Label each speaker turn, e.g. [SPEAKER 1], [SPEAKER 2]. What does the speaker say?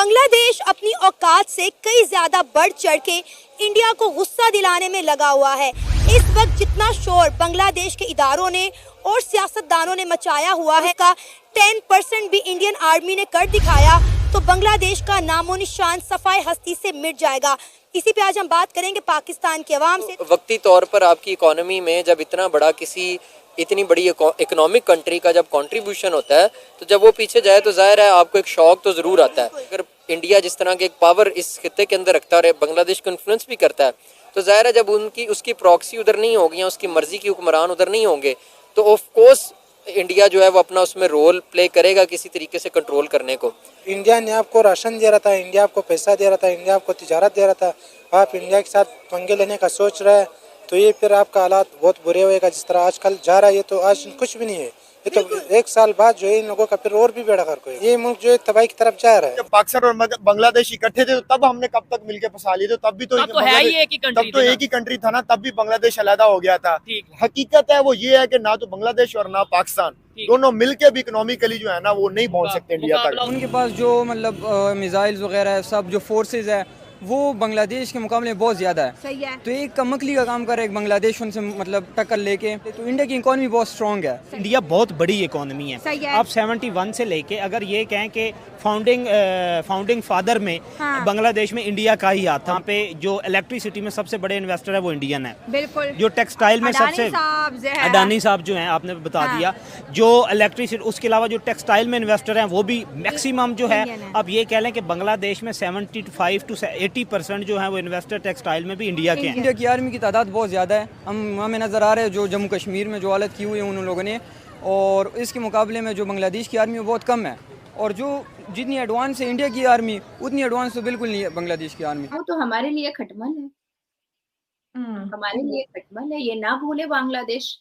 [SPEAKER 1] बांग्लादेश अपनी औकात से कई ज्यादा बढ़ चढ़ के इंडिया को गुस्सा दिलाने में लगा हुआ है। इस वक्त जितना शोर बांग्लादेश के इदारों ने और सियासतदानों ने मचाया हुआ है का 10% भी इंडियन आर्मी ने कर दिखाया तो बांग्लादेश का नामो निशान सफाई हस्ती से मिट जाएगा। इसी पे आज हम बात करेंगे पाकिस्तान के अवाम से।
[SPEAKER 2] वक्ती तौर पर आपकी इकोनॉमी में जब इतनी बड़ी इकोनॉमिक कंट्री का जब कंट्रीब्यूशन होता है तो जब वो पीछे जाए तो जाहिर है आपको एक शौक तो ज़रूर आता है। अगर इंडिया जिस तरह के एक पावर इस खित्ते के अंदर रखता है और बांग्लादेश को इन्फ्लुएंस भी करता है तो जाहिर है जब उसकी प्रॉक्सी उधर नहीं होगी या उसकी मर्जी की हुक्मरान उधर नहीं होंगे तो ऑफ कोर्स इंडिया जो है वो अपना उसमें रोल प्ले करेगा किसी तरीके से कंट्रोल करने को।
[SPEAKER 3] इंडिया ने आपको राशन दे रहा था, इंडिया आपको पैसा दे रहा था, इंडिया आपको तिजारत दे रहा था, आप इंडिया के साथ पंगे लेने का सोच रहे हैं तो ये फिर आपका हालात बहुत बुरे होएगा। जिस तरह आजकल जा रहा है ये तो आज कुछ भी नहीं है, ये तो एक साल बाद जो है इन लोगों का फिर और भी बेड़ा गर्क है। ये मुल्क जो है तबाही की तरफ जा रहा है।
[SPEAKER 4] जब पाकिस्तान और बांग्लादेश इकट्ठे थे तो तब हमने कब तक मिलके फंसा लिए थे, तब भी तो
[SPEAKER 5] है ही एक ही कंट्री,
[SPEAKER 4] तब तो एक ही कंट्री था ना, तब भी बांग्लादेश अलहदा हो गया था। हकीकत है वो ये है कि ना तो बांग्लादेश और ना पाकिस्तान दोनों मिलके भी इकोनॉमिकली जो है ना वो नहीं पहुंच सकते इंडिया तक।
[SPEAKER 6] उनके पास जो मतलब मिसाइल्स वगैरह सब जो फोर्सेज है वो बांग्लादेश के मुकाबले में बहुत ज़्यादा है।
[SPEAKER 1] सही है।
[SPEAKER 6] तो एक कमकली का काम कर रहा है एक बांग्लादेश उनसे मतलब टक्कर लेके। तो इंडिया की इकोनॉमी बहुत स्ट्रॉन्ग है।
[SPEAKER 7] इंडिया बहुत बड़ी इकोनॉमी है।
[SPEAKER 1] सही है।
[SPEAKER 7] अब 71 से लेके अगर ये कहें कि फाउंडिंग फादर में बांग्लादेश में इंडिया का ही हाथ था। यहाँ पे जो इलेक्ट्रिसिटी में सबसे बड़े इन्वेस्टर है वो इंडियन है।
[SPEAKER 1] बिल्कुल।
[SPEAKER 7] जो टेक्सटाइल में सबसे अडानी साहब जो हैं आपने बता दिया, जो इलेक्ट्रिसिटी उसके अलावा जो टेक्सटाइल में इन्वेस्टर हैं वो भी मैक्सिमम जो है। अब ये कह लें कि बांग्लादेश में 75 to 80% जो है वो इन्वेस्टर टेक्सटाइल में भी इंडिया के हैं।
[SPEAKER 6] इंडिया की आर्मी की तादाद बहुत ज़्यादा है। हमें नज़र आ रहा है जो जम्मू कश्मीर में जो हालत की हुई है उन लोगों ने, और इसके मुकाबले में जो बांग्लादेश की आर्मी बहुत कम है। और जो जितनी एडवांस है इंडिया की आर्मी उतनी एडवांस तो बिल्कुल नहीं है बांग्लादेश की आर्मी।
[SPEAKER 8] वो तो हमारे लिए खटमल है, हमारे लिए खटमल है। ये ना भूले बांग्लादेश